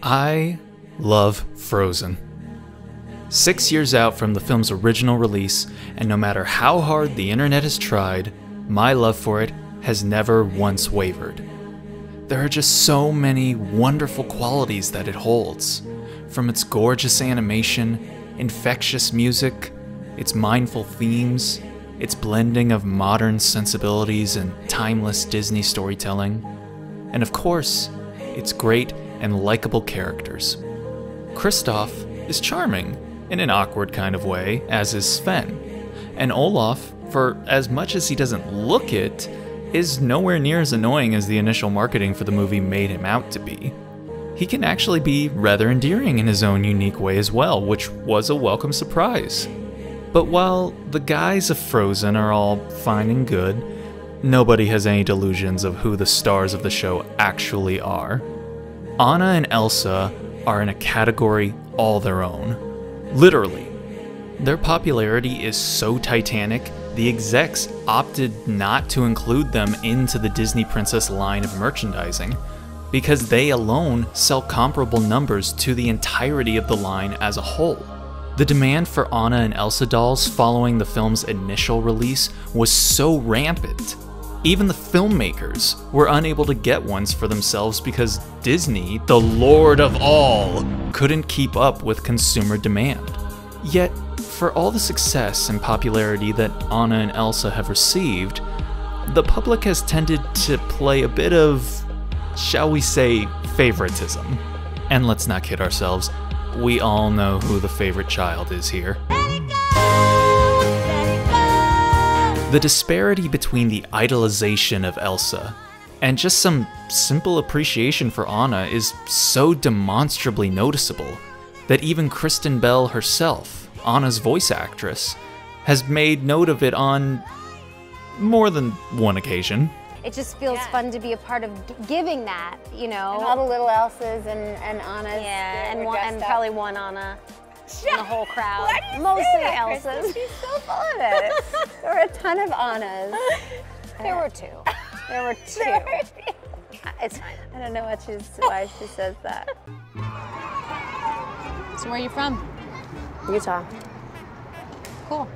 I love Frozen. 6 years out from the film's original release, and no matter how hard the internet has tried, my love for it has never once wavered. There are just so many wonderful qualities that it holds, from its gorgeous animation, infectious music, its mindful themes, its blending of modern sensibilities and timeless Disney storytelling, and of course, its great and likable characters. Kristoff is charming, in an awkward kind of way, as is Sven. And Olaf, for as much as he doesn't look it, is nowhere near as annoying as the initial marketing for the movie made him out to be. He can actually be rather endearing in his own unique way as well, which was a welcome surprise. But while the guys of Frozen are all fine and good, nobody has any delusions of who the stars of the show actually are. Anna and Elsa are in a category all their own. Literally. Their popularity is so titanic, the execs opted not to include them into the Disney Princess line of merchandising, because they alone sell comparable numbers to the entirety of the line as a whole. The demand for Anna and Elsa dolls following the film's initial release was so rampant. Even the filmmakers were unable to get ones for themselves because Disney, the lord of all, couldn't keep up with consumer demand. Yet, for all the success and popularity that Anna and Elsa have received, the public has tended to play a bit of, shall we say, favoritism. And let's not kid ourselves, we all know who the favorite child is here. The disparity between the idolization of Elsa and just some simple appreciation for Anna is so demonstrably noticeable that even Kristen Bell herself, Anna's voice actress, has made note of it on more than one occasion. It just feels fun to be a part of giving that, you know. And all the little Elsas and Annas. Yeah, and probably one Anna. In the whole crowd. Why do you Mostly say that, Elsas. Kristen? She's so full of it. There were a ton of Annas. There were two. There were two. It's fine. I don't know why she says that. So where are you from? Utah. Cool.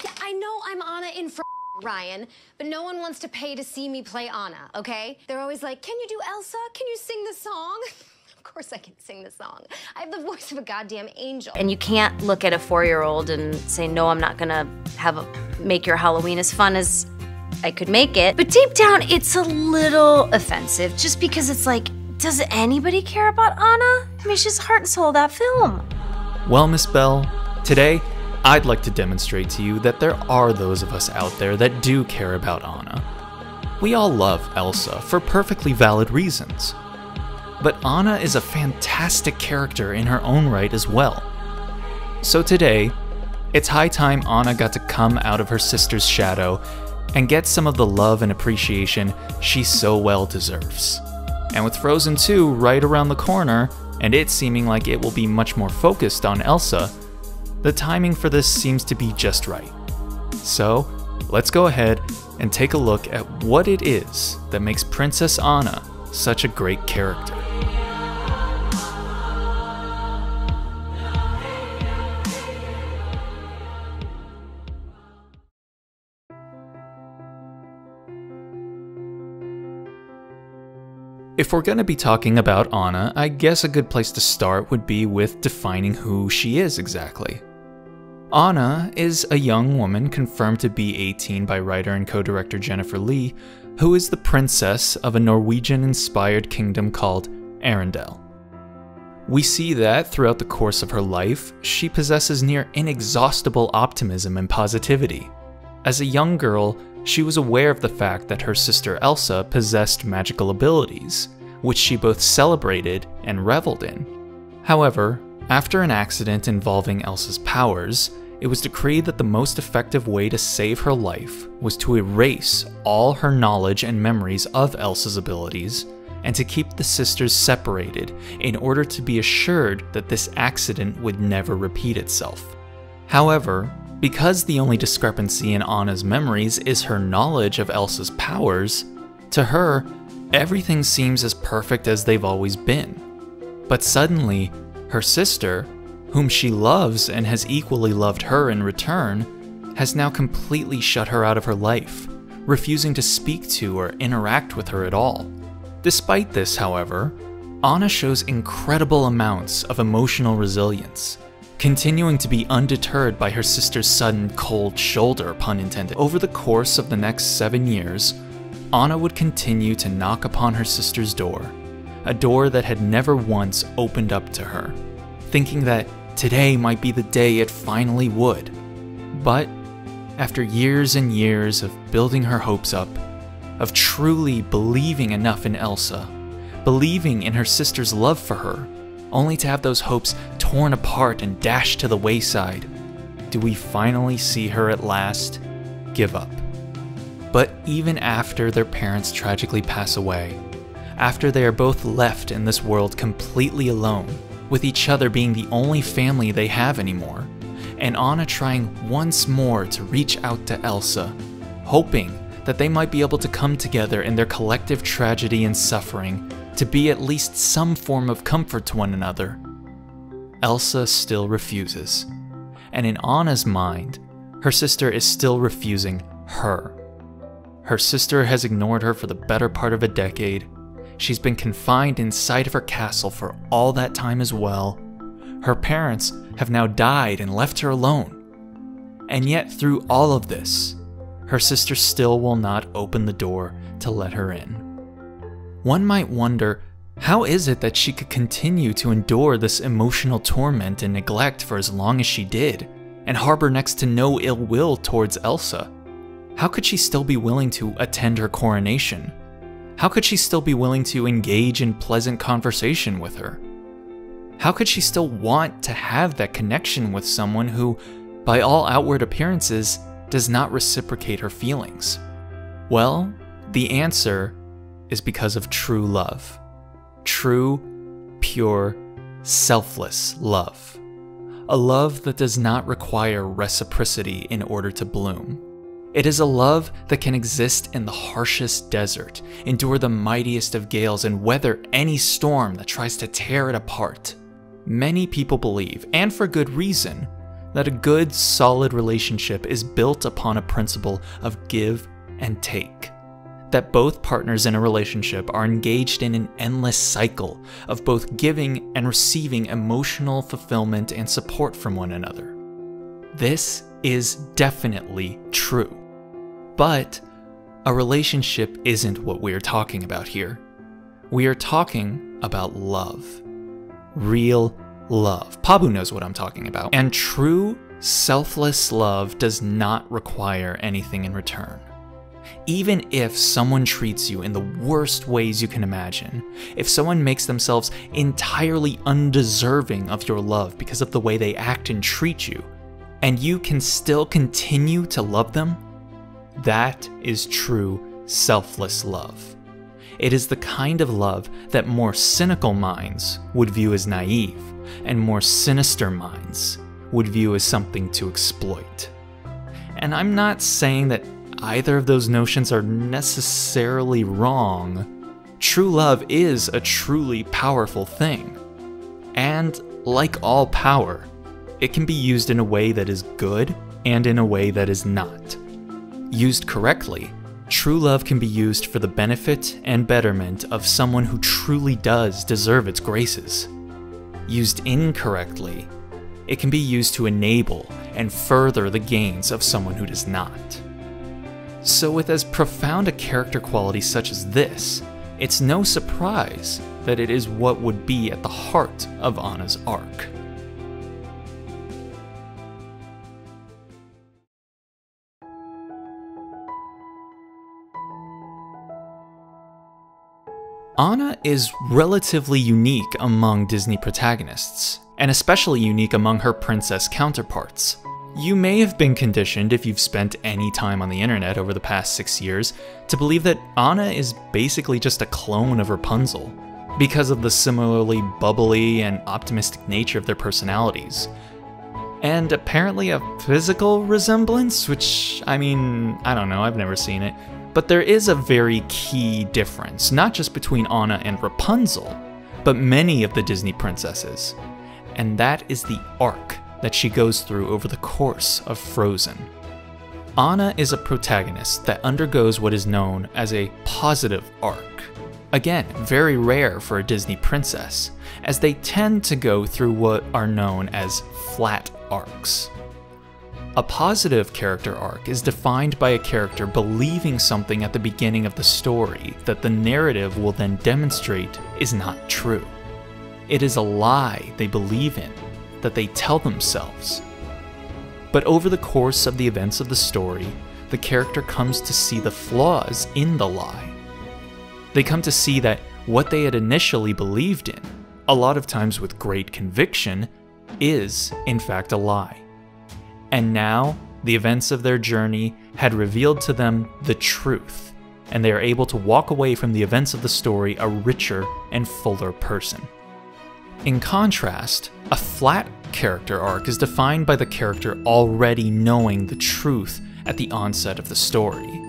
Yeah, I know I'm Anna in Ryan, but no one wants to pay to see me play Anna, okay? They're always like, can you do Elsa? Can you sing the song? Of course I can sing the song. I have the voice of a goddamn angel. And you can't look at a 4-year-old and say, no, I'm not gonna make your Halloween as fun as I could make it. But deep down, it's a little offensive, just because it's like, does anybody care about Anna? I mean, she's the heart and soul of that film. Well, Miss Bell, today, I'd like to demonstrate to you that there are those of us out there that do care about Anna. We all love Elsa for perfectly valid reasons. But Anna is a fantastic character in her own right as well. So today, it's high time Anna got to come out of her sister's shadow and get some of the love and appreciation she so well deserves. And with Frozen 2 right around the corner, and it seeming like it will be much more focused on Elsa, the timing for this seems to be just right. So, let's go ahead and take a look at what it is that makes Princess Anna such a great character. If we're going to be talking about Anna, I guess a good place to start would be with defining who she is exactly. Anna is a young woman confirmed to be 18 by writer and co-director Jennifer Lee, who is the princess of a Norwegian-inspired kingdom called Arendelle. We see that throughout the course of her life, she possesses near inexhaustible optimism and positivity. As a young girl, she was aware of the fact that her sister Elsa possessed magical abilities, which she both celebrated and reveled in. However, after an accident involving Elsa's powers, it was decreed that the most effective way to save her life was to erase all her knowledge and memories of Elsa's abilities, and to keep the sisters separated in order to be assured that this accident would never repeat itself. However, because the only discrepancy in Anna's memories is her knowledge of Elsa's powers, to her, everything seems as perfect as they've always been. But suddenly, her sister, whom she loves and has equally loved her in return, has now completely shut her out of her life, refusing to speak to or interact with her at all. Despite this, however, Anna shows incredible amounts of emotional resilience, continuing to be undeterred by her sister's sudden cold shoulder, pun intended. Over the course of the next 7 years, Anna would continue to knock upon her sister's door, a door that had never once opened up to her, thinking that today might be the day it finally would. But after years and years of building her hopes up, of truly believing enough in Elsa, believing in her sister's love for her, only to have those hopes torn apart and dashed to the wayside, do we finally see her at last give up. But even after their parents tragically pass away, after they are both left in this world completely alone, with each other being the only family they have anymore, and Anna trying once more to reach out to Elsa, hoping that they might be able to come together in their collective tragedy and suffering to be at least some form of comfort to one another, Elsa still refuses. And in Anna's mind, her sister is still refusing her. Her sister has ignored her for the better part of a decade. She's been confined inside of her castle for all that time as well. Her parents have now died and left her alone. And yet through all of this, her sister still will not open the door to let her in. One might wonder, how is it that she could continue to endure this emotional torment and neglect for as long as she did, and harbor next to no ill will towards Elsa? How could she still be willing to attend her coronation? How could she still be willing to engage in pleasant conversation with her? How could she still want to have that connection with someone who, by all outward appearances, does not reciprocate her feelings? Well, the answer is because of true love. True, pure, selfless love. A love that does not require reciprocity in order to bloom. It is a love that can exist in the harshest desert, endure the mightiest of gales, and weather any storm that tries to tear it apart. Many people believe, and for good reason, that a good, solid relationship is built upon a principle of give and take. That both partners in a relationship are engaged in an endless cycle of both giving and receiving emotional fulfillment and support from one another. This is definitely true. But a relationship isn't what we are talking about here. We are talking about love. Real love. Pabu knows what I'm talking about. And true, selfless love does not require anything in return. Even if someone treats you in the worst ways you can imagine, if someone makes themselves entirely undeserving of your love because of the way they act and treat you, and you can still continue to love them, that is true, selfless love. It is the kind of love that more cynical minds would view as naive, and more sinister minds would view as something to exploit. And I'm not saying that either of those notions are necessarily wrong. True love is a truly powerful thing. And like all power, it can be used in a way that is good and in a way that is not. Used correctly, true love can be used for the benefit and betterment of someone who truly does deserve its graces. Used incorrectly, it can be used to enable and further the gains of someone who does not. So with as profound a character quality such as this, it's no surprise that it is what would be at the heart of Anna's arc. Anna is relatively unique among Disney protagonists, and especially unique among her princess counterparts. You may have been conditioned, if you've spent any time on the internet over the past 6 years, to believe that Anna is basically just a clone of Rapunzel, because of the similarly bubbly and optimistic nature of their personalities. And apparently a physical resemblance, which, I mean, I don't know, I've never seen it. But there is a very key difference, not just between Anna and Rapunzel, but many of the Disney princesses. And that is the arc that she goes through over the course of Frozen. Anna is a protagonist that undergoes what is known as a positive arc. Again, very rare for a Disney princess, as they tend to go through what are known as flat arcs. A positive character arc is defined by a character believing something at the beginning of the story that the narrative will then demonstrate is not true. It is a lie they believe in, that they tell themselves. But over the course of the events of the story, the character comes to see the flaws in the lie. They come to see that what they had initially believed in, a lot of times with great conviction, is in fact a lie. And now, the events of their journey had revealed to them the truth, and they are able to walk away from the events of the story a richer and fuller person. In contrast, a flat character arc is defined by the character already knowing the truth at the onset of the story.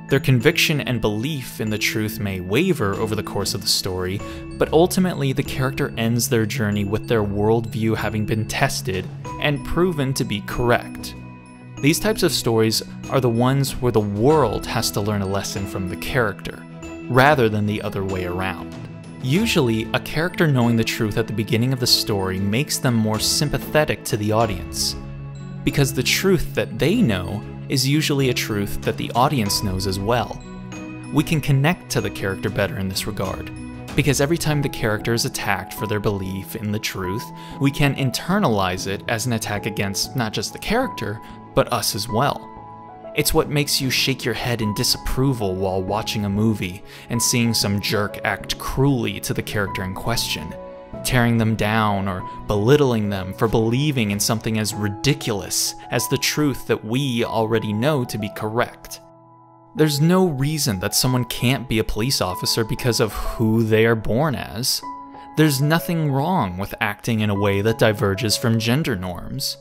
Their conviction and belief in the truth may waver over the course of the story, but ultimately the character ends their journey with their worldview having been tested and proven to be correct. These types of stories are the ones where the world has to learn a lesson from the character, rather than the other way around. Usually, a character knowing the truth at the beginning of the story makes them more sympathetic to the audience, because the truth that they know is usually a truth that the audience knows as well. We can connect to the character better in this regard, because every time the character is attacked for their belief in the truth, we can internalize it as an attack against not just the character, but us as well. It's what makes you shake your head in disapproval while watching a movie and seeing some jerk act cruelly to the character in question, tearing them down or belittling them for believing in something as ridiculous as the truth that we already know to be correct. There's no reason that someone can't be a police officer because of who they are born as. There's nothing wrong with acting in a way that diverges from gender norms.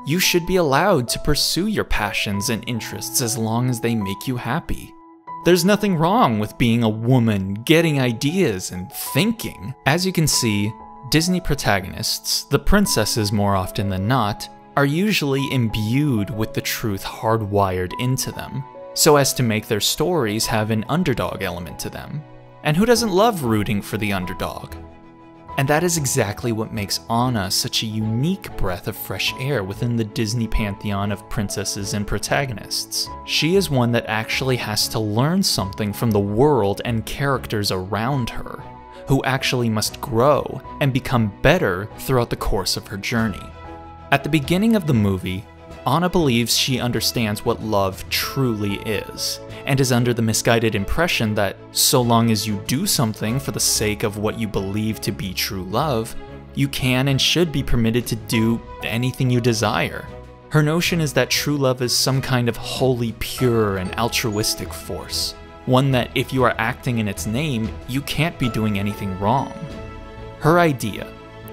You should be allowed to pursue your passions and interests as long as they make you happy. There's nothing wrong with being a woman, getting ideas, and thinking. As you can see, Disney protagonists, the princesses more often than not, are usually imbued with the truth hardwired into them, so as to make their stories have an underdog element to them. And who doesn't love rooting for the underdog? And that is exactly what makes Anna such a unique breath of fresh air within the Disney pantheon of princesses and protagonists. She is one that actually has to learn something from the world and characters around her, who actually must grow and become better throughout the course of her journey. At the beginning of the movie, Anna believes she understands what love truly is, and is under the misguided impression that so long as you do something for the sake of what you believe to be true love, you can and should be permitted to do anything you desire. Her notion is that true love is some kind of wholly pure and altruistic force, one that if you are acting in its name, you can't be doing anything wrong. Her idea,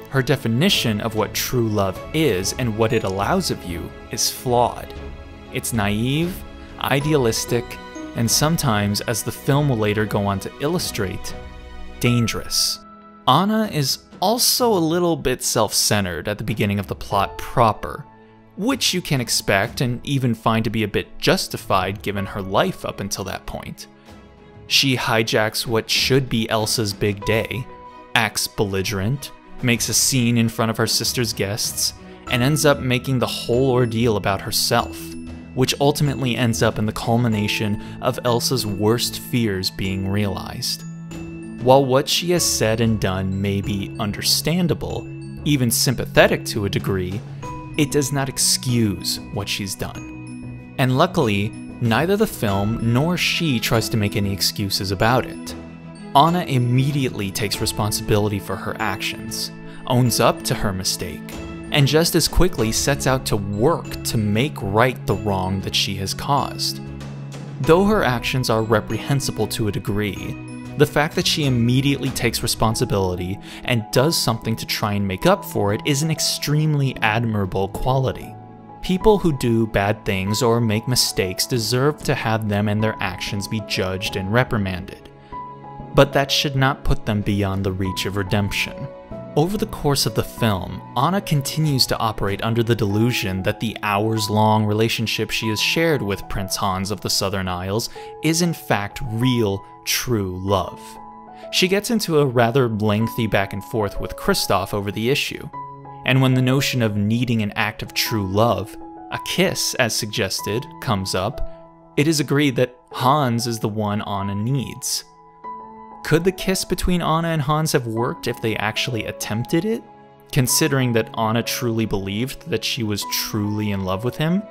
her definition of what true love is and what it allows of you is flawed. It's naive, idealistic, and sometimes, as the film will later go on to illustrate, dangerous. Anna is also a little bit self-centered at the beginning of the plot proper, which you can expect and even find to be a bit justified given her life up until that point. She hijacks what should be Elsa's big day, acts belligerent, makes a scene in front of her sister's guests, and ends up making the whole ordeal about herself, which ultimately ends up in the culmination of Elsa's worst fears being realized. While what she has said and done may be understandable, even sympathetic to a degree, it does not excuse what she's done. And luckily, neither the film nor she tries to make any excuses about it. Anna immediately takes responsibility for her actions, owns up to her mistake, and just as quickly sets out to work to make right the wrong that she has caused. Though her actions are reprehensible to a degree, the fact that she immediately takes responsibility and does something to try and make up for it is an extremely admirable quality. People who do bad things or make mistakes deserve to have them and their actions be judged and reprimanded. but that should not put them beyond the reach of redemption. Over the course of the film, Anna continues to operate under the delusion that the hours-long relationship she has shared with Prince Hans of the Southern Isles is in fact real, true love. She gets into a rather lengthy back and forth with Kristoff over the issue, and when the notion of needing an act of true love, a kiss as suggested, comes up, it is agreed that Hans is the one Anna needs. Could the kiss between Anna and Hans have worked if they actually attempted it, considering that Anna truly believed that she was truly in love with him?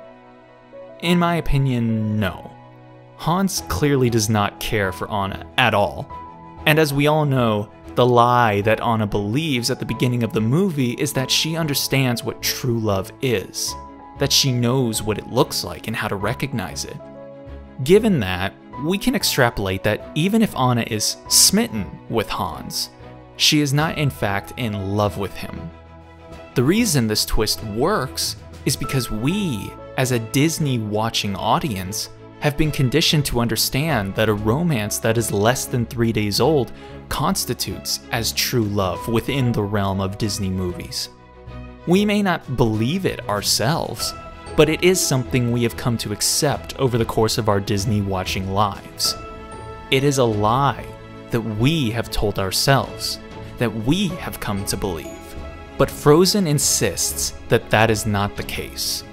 In my opinion, no. Hans clearly does not care for Anna at all. And as we all know, the lie that Anna believes at the beginning of the movie is that she understands what true love is, that she knows what it looks like and how to recognize it. Given that, we can extrapolate that even if Anna is smitten with Hans, she is not in fact in love with him. The reason this twist works is because we, as a Disney watching audience, have been conditioned to understand that a romance that is less than 3 days old constitutes as true love within the realm of Disney movies. We may not believe it ourselves, but it is something we have come to accept over the course of our Disney watching lives. It is a lie that we have told ourselves, that we have come to believe. But Frozen insists that that is not the case,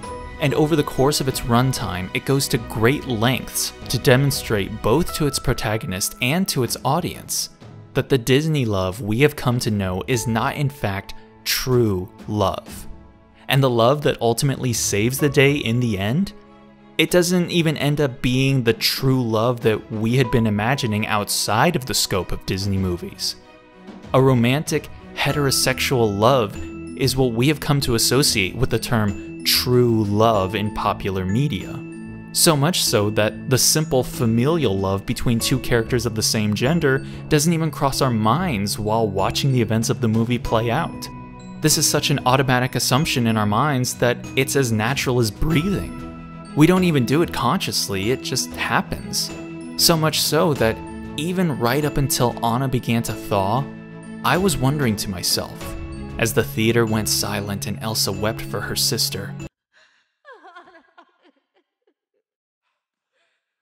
and over the course of its runtime, it goes to great lengths to demonstrate both to its protagonist and to its audience that the Disney love we have come to know is not in fact true love. And the love that ultimately saves the day in the end, it doesn't even end up being the true love that we had been imagining outside of the scope of Disney movies. A romantic, heterosexual love is what we have come to associate with the term true love in popular media. So much so that the simple familial love between two characters of the same gender doesn't even cross our minds while watching the events of the movie play out. This is such an automatic assumption in our minds that it's as natural as breathing. We don't even do it consciously, it just happens. So much so that even right up until Anna began to thaw, I was wondering to myself, as the theater went silent and Elsa wept for her sister.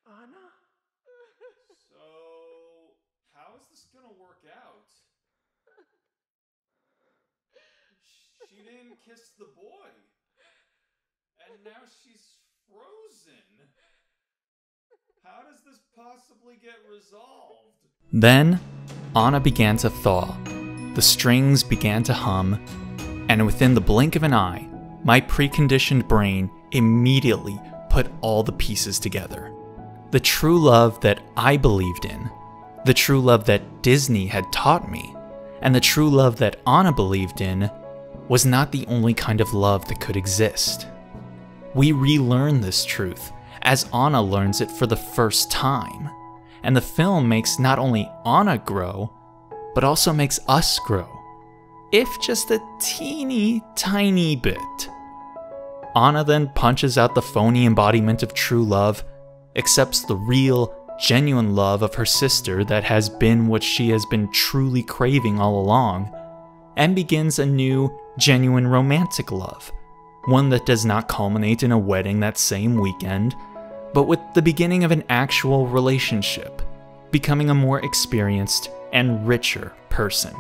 Anna? So, how is this gonna work out? She didn't kiss the boy. And now she's frozen. How does this possibly get resolved? Then, Anna began to thaw. The strings began to hum, and within the blink of an eye, my preconditioned brain immediately put all the pieces together. The true love that I believed in, the true love that Disney had taught me, and the true love that Anna believed in was not the only kind of love that could exist. We relearn this truth as Anna learns it for the first time, and the film makes not only Anna grow, but also makes us grow, if just a teeny tiny bit. Anna then punches out the phony embodiment of true love, accepts the real, genuine love of her sister that has been what she has been truly craving all along, and begins a new, genuine romantic love, one that does not culminate in a wedding that same weekend, but with the beginning of an actual relationship, becoming a more experienced and richer person.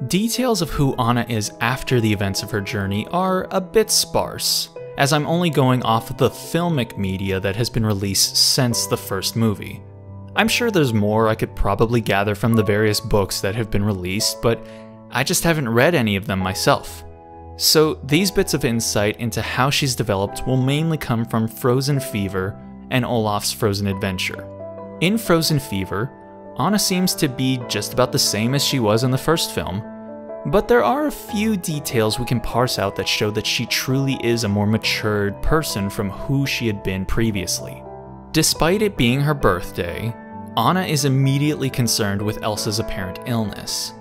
Details of who Anna is after the events of her journey are a bit sparse, as I'm only going off of the filmic media that has been released since the first movie. I'm sure there's more I could probably gather from the various books that have been released, but I just haven't read any of them myself. So these bits of insight into how she's developed will mainly come from Frozen Fever and Olaf's Frozen Adventure. In Frozen Fever, Anna seems to be just about the same as she was in the first film, but there are a few details we can parse out that show that she truly is a more matured person from who she had been previously. Despite it being her birthday, Anna is immediately concerned with Elsa's apparent illness,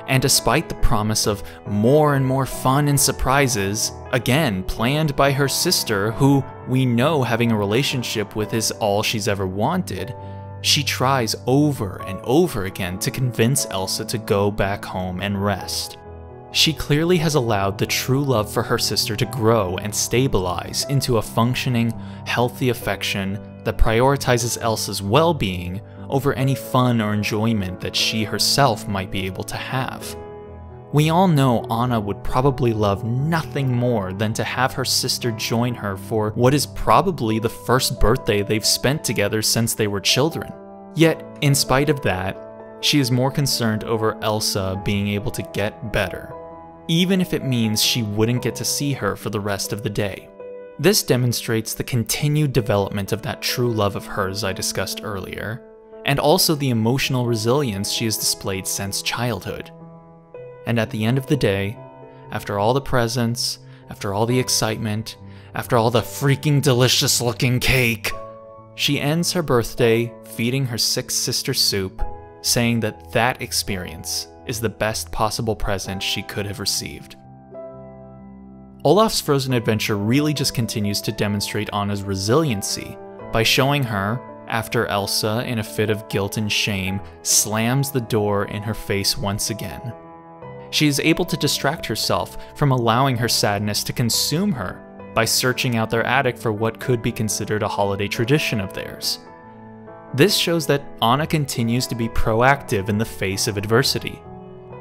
And despite the promise of more and more fun and surprises, again planned by her sister, who we know having a relationship with is all she's ever wanted, she tries over and over again to convince Elsa to go back home and rest. She clearly has allowed the true love for her sister to grow and stabilize into a functioning, healthy affection that prioritizes Elsa's well-being over any fun or enjoyment that she herself might be able to have. We all know Anna would probably love nothing more than to have her sister join her for what is probably the first birthday they've spent together since they were children. Yet, in spite of that, she is more concerned over Elsa being able to get better, even if it means she wouldn't get to see her for the rest of the day. This demonstrates the continued development of that true love of hers I discussed earlier, and also the emotional resilience she has displayed since childhood. And at the end of the day, after all the presents, after all the excitement, after all the freaking delicious looking cake, she ends her birthday feeding her sick sister soup, saying that that experience is the best possible present she could have received. Olaf's Frozen adventure really just continues to demonstrate Anna's resiliency by showing her, after Elsa, in a fit of guilt and shame, slams the door in her face once again. She is able to distract herself from allowing her sadness to consume her by searching out their attic for what could be considered a holiday tradition of theirs. This shows that Anna continues to be proactive in the face of adversity.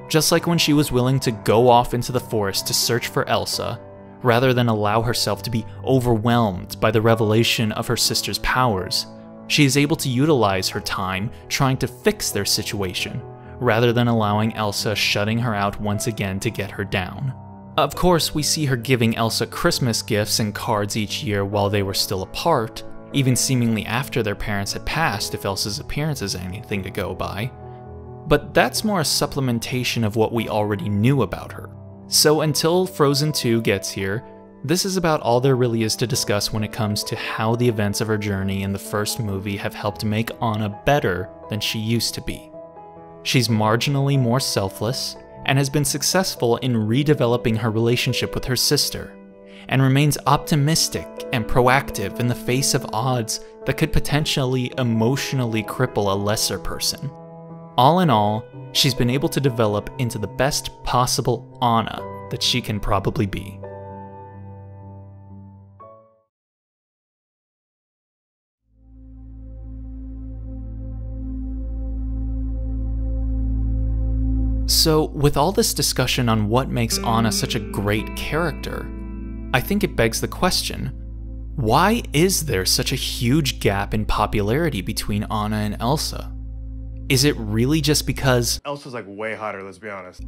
Just like when she was willing to go off into the forest to search for Elsa, rather than allow herself to be overwhelmed by the revelation of her sister's powers, she is able to utilize her time trying to fix their situation, rather than allowing Elsa shutting her out once again to get her down. Of course, we see her giving Elsa Christmas gifts and cards each year while they were still apart, even seemingly after their parents had passed if Elsa's appearance is anything to go by. But that's more a supplementation of what we already knew about her. So until Frozen 2 gets here, this is about all there really is to discuss when it comes to how the events of her journey in the first movie have helped make Anna better than she used to be. She's marginally more selfless, and has been successful in redeveloping her relationship with her sister, and remains optimistic and proactive in the face of odds that could potentially emotionally cripple a lesser person. All in all, she's been able to develop into the best possible Anna that she can probably be. So, with all this discussion on what makes Anna such a great character, I think it begs the question, why is there such a huge gap in popularity between Anna and Elsa? Is it really just because Elsa's like way hotter, let's be honest.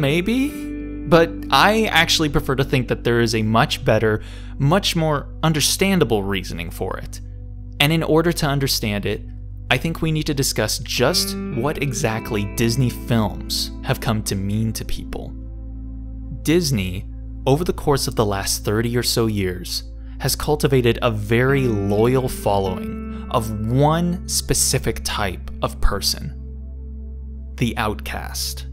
Maybe? But I actually prefer to think that there is a much better, much more understandable reasoning for it. And in order to understand it, I think we need to discuss just what exactly Disney films have come to mean to people. Disney, over the course of the last 30 or so years, has cultivated a very loyal following of one specific type of person: the outcast.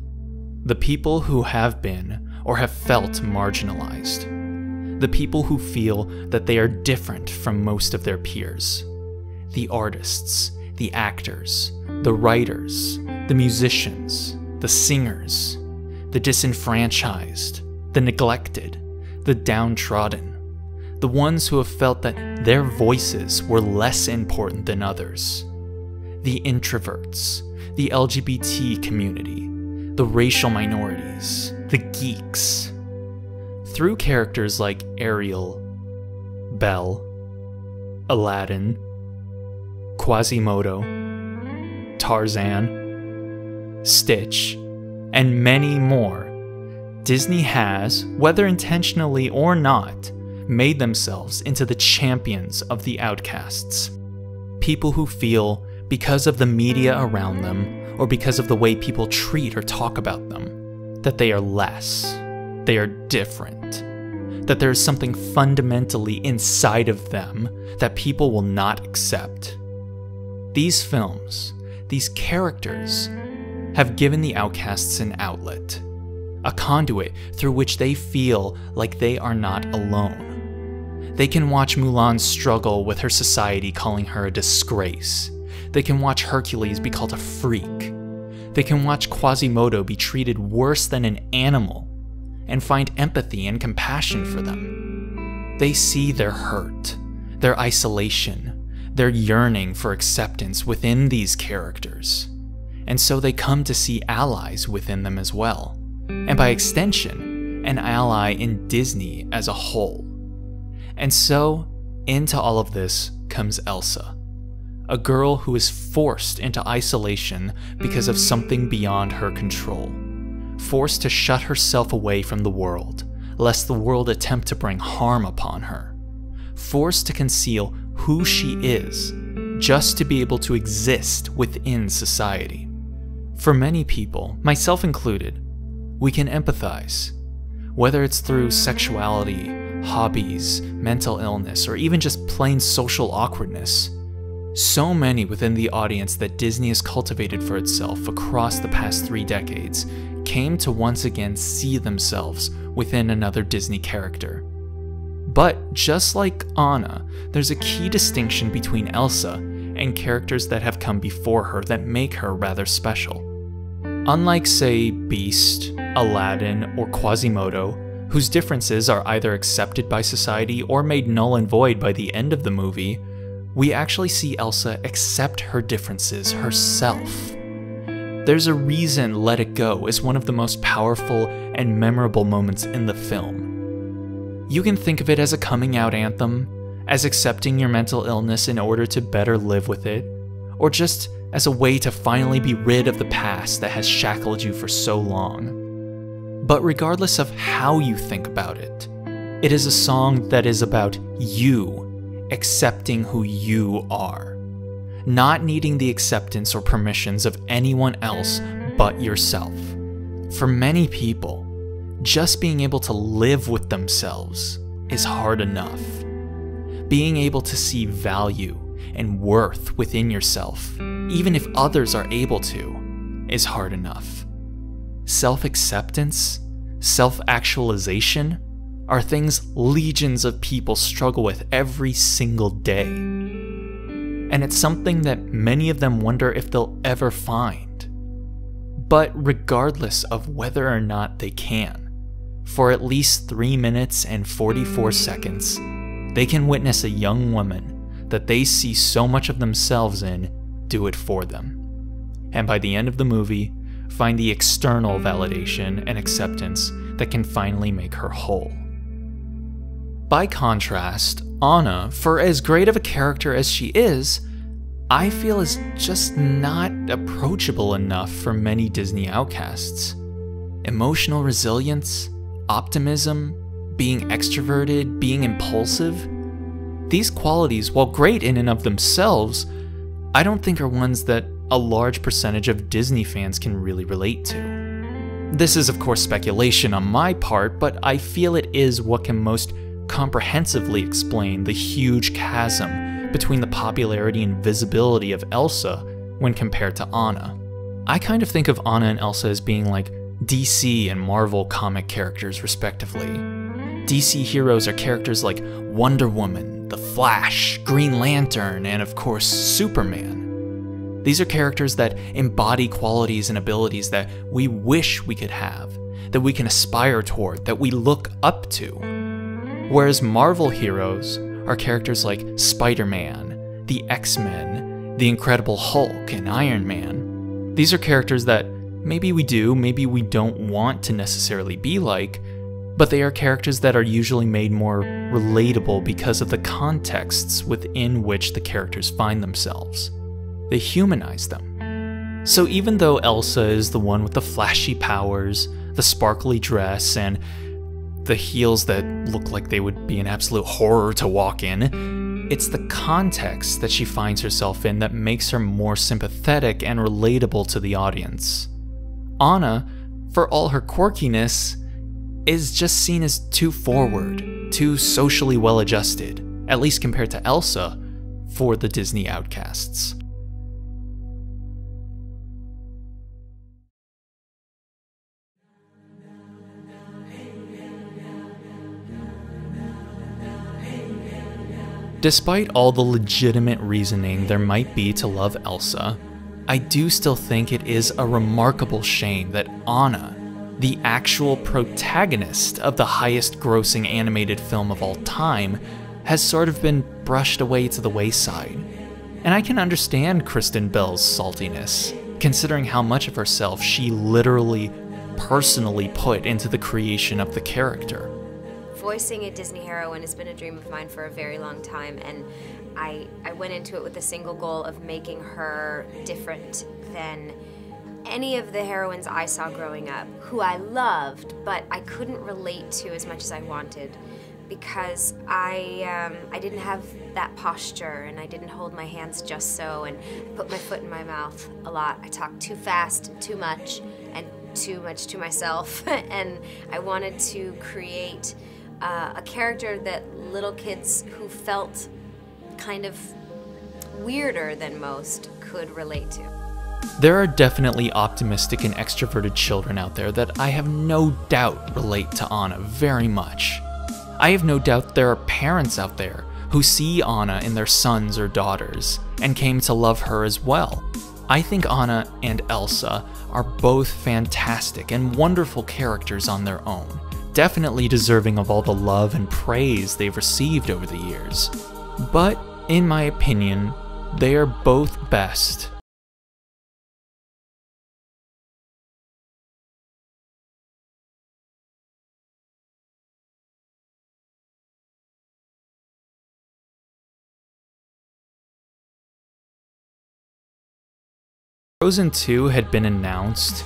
The people who have been or have felt marginalized. The people who feel that they are different from most of their peers. The artists, the actors, the writers, the musicians, the singers, the disenfranchised, the neglected, the downtrodden, the ones who have felt that their voices were less important than others, the introverts, the LGBT community, the racial minorities, the geeks. Through characters like Ariel, Belle, Aladdin, Quasimodo, Tarzan, Stitch, and many more, Disney has, whether intentionally or not, made themselves into the champions of the outcasts. People who feel, because of the media around them, or because of the way people treat or talk about them, that they are less, they are different, that there is something fundamentally inside of them that people will not accept. These films, these characters, have given the outcasts an outlet, a conduit through which they feel like they are not alone. They can watch Mulan struggle with her society calling her a disgrace. They can watch Hercules be called a freak. They can watch Quasimodo be treated worse than an animal and find empathy and compassion for them. They see their hurt, their isolation, their yearning for acceptance within these characters. And so they come to see allies within them as well. And by extension, an ally in Disney as a whole. And so, into all of this comes Elsa, a girl who is forced into isolation because of something beyond her control, forced to shut herself away from the world, lest the world attempt to bring harm upon her, forced to conceal who she is, just to be able to exist within society. For many people, myself included, we can empathize, whether it's through sexuality, hobbies, mental illness, or even just plain social awkwardness. So many within the audience that Disney has cultivated for itself across the past 3 decades came to once again see themselves within another Disney character. But just like Anna, there's a key distinction between Elsa and characters that have come before her that make her rather special. Unlike, say, Beast, Aladdin, or Quasimodo, whose differences are either accepted by society or made null and void by the end of the movie, we actually see Elsa accept her differences herself. There's a reason Let It Go is one of the most powerful and memorable moments in the film. You can think of it as a coming out anthem, as accepting your mental illness in order to better live with it, or just as a way to finally be rid of the past that has shackled you for so long. But regardless of how you think about it, it is a song that is about you accepting who you are, not needing the acceptance or permissions of anyone else but yourself. For many people, just being able to live with themselves is hard enough. Being able to see value and worth within yourself, even if others are able to, is hard enough. Self-acceptance, self-actualization are things legions of people struggle with every single day. And it's something that many of them wonder if they'll ever find. But regardless of whether or not they can, for at least 3 minutes and 44 seconds, they can witness a young woman that they see so much of themselves in do it for them. And by the end of the movie, find the external validation and acceptance that can finally make her whole. By contrast, Anna, for as great of a character as she is, I feel is just not approachable enough for many Disney outcasts. Emotional resilience, optimism, being extroverted, being impulsive, these qualities, while great in and of themselves, I don't think are ones that a large percentage of Disney fans can really relate to. This is of course speculation on my part, but I feel it is what can most comprehensively explain the huge chasm between the popularity and visibility of Elsa when compared to Anna. I kind of think of Anna and Elsa as being like DC and Marvel comic characters respectively. DC heroes are characters like Wonder Woman, The Flash, Green Lantern, and of course Superman. These are characters that embody qualities and abilities that we wish we could have, that we can aspire toward, that we look up to. Whereas Marvel heroes are characters like Spider-Man, the X-Men, the Incredible Hulk, and Iron Man. These are characters that maybe we do, maybe we don't want to necessarily be like, but they are characters that are usually made more relatable because of the contexts within which the characters find themselves. They humanize them. So even though Elsa is the one with the flashy powers, the sparkly dress, and the heels that look like they would be an absolute horror to walk in, it's the context that she finds herself in that makes her more sympathetic and relatable to the audience. Anna, for all her quirkiness, is just seen as too forward, too socially well-adjusted, at least compared to Elsa, for the Disney outcasts. Despite all the legitimate reasoning there might be to love Elsa, I do still think it is a remarkable shame that Anna, the actual protagonist of the highest grossing animated film of all time, has sort of been brushed away to the wayside. And I can understand Kristen Bell's saltiness, considering how much of herself she literally, personally put into the creation of the character. Voicing a Disney heroine has been a dream of mine for a very long time, and I went into it with the single goal of making her different than any of the heroines I saw growing up, who I loved, but I couldn't relate to as much as I wanted, because I didn't have that posture, and I didn't hold my hands just so, and put my foot in my mouth a lot. I talked too fast, too much to myself, and I wanted to create a character that little kids who felt kind of weirder than most could relate to. There are definitely optimistic and extroverted children out there that I have no doubt relate to Anna very much. I have no doubt there are parents out there who see Anna in their sons or daughters and came to love her as well. I think Anna and Elsa are both fantastic and wonderful characters on their own, definitely deserving of all the love and praise they've received over the years. But, in my opinion, they are both best. Frozen 2 had been announced,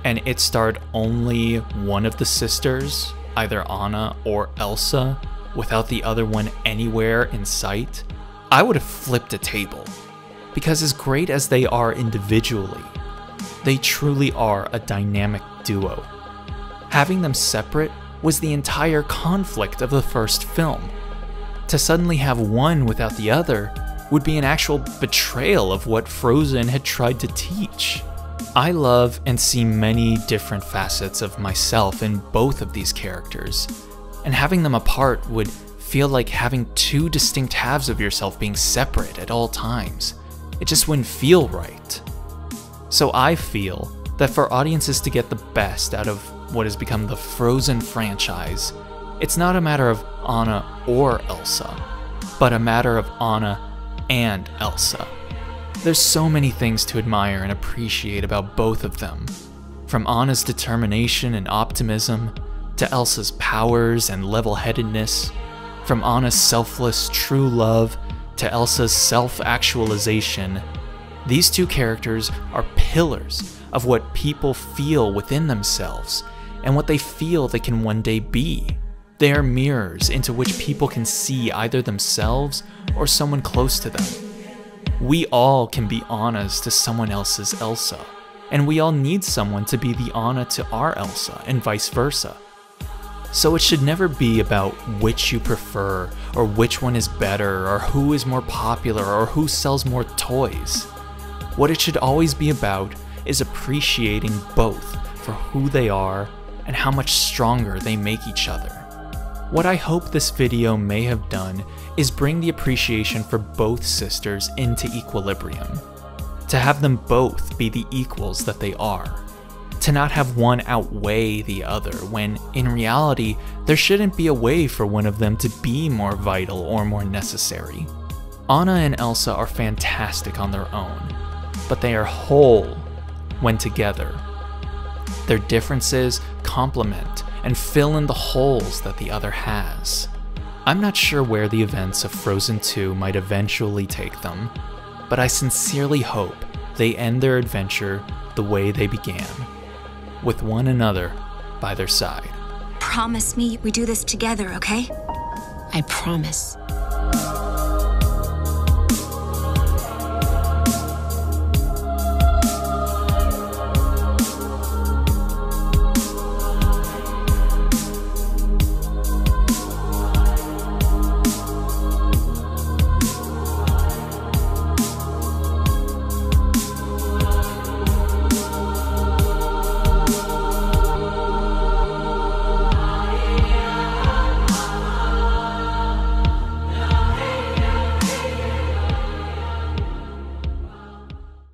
and it starred only one of the sisters, either Anna or Elsa, without the other one anywhere in sight, I would have flipped a table. Because as great as they are individually, they truly are a dynamic duo. Having them separate was the entire conflict of the first film. To suddenly have one without the other would be an actual betrayal of what Frozen had tried to teach. I love and see many different facets of myself in both of these characters, and having them apart would feel like having two distinct halves of yourself being separate at all times. It just wouldn't feel right. So I feel that for audiences to get the best out of what has become the Frozen franchise, it's not a matter of Anna or Elsa, but a matter of Anna and Elsa. There's so many things to admire and appreciate about both of them. From Anna's determination and optimism, to Elsa's powers and level-headedness, from Anna's selfless true love, to Elsa's self-actualization. These two characters are pillars of what people feel within themselves, and what they feel they can one day be. They are mirrors into which people can see either themselves or someone close to them. We all can be Annas to someone else's Elsa, and we all need someone to be the Anna to our Elsa, and vice versa. So it should never be about which you prefer, or which one is better, or who is more popular, or who sells more toys. What it should always be about is appreciating both for who they are and how much stronger they make each other. What I hope this video may have done is bring the appreciation for both sisters into equilibrium. To have them both be the equals that they are. To not have one outweigh the other, when in reality, there shouldn't be a way for one of them to be more vital or more necessary. Anna and Elsa are fantastic on their own, but they are whole when together. Their differences complement and fill in the holes that the other has. I'm not sure where the events of Frozen 2 might eventually take them, but I sincerely hope they end their adventure the way they began, with one another by their side. Promise me we do this together, okay? I promise.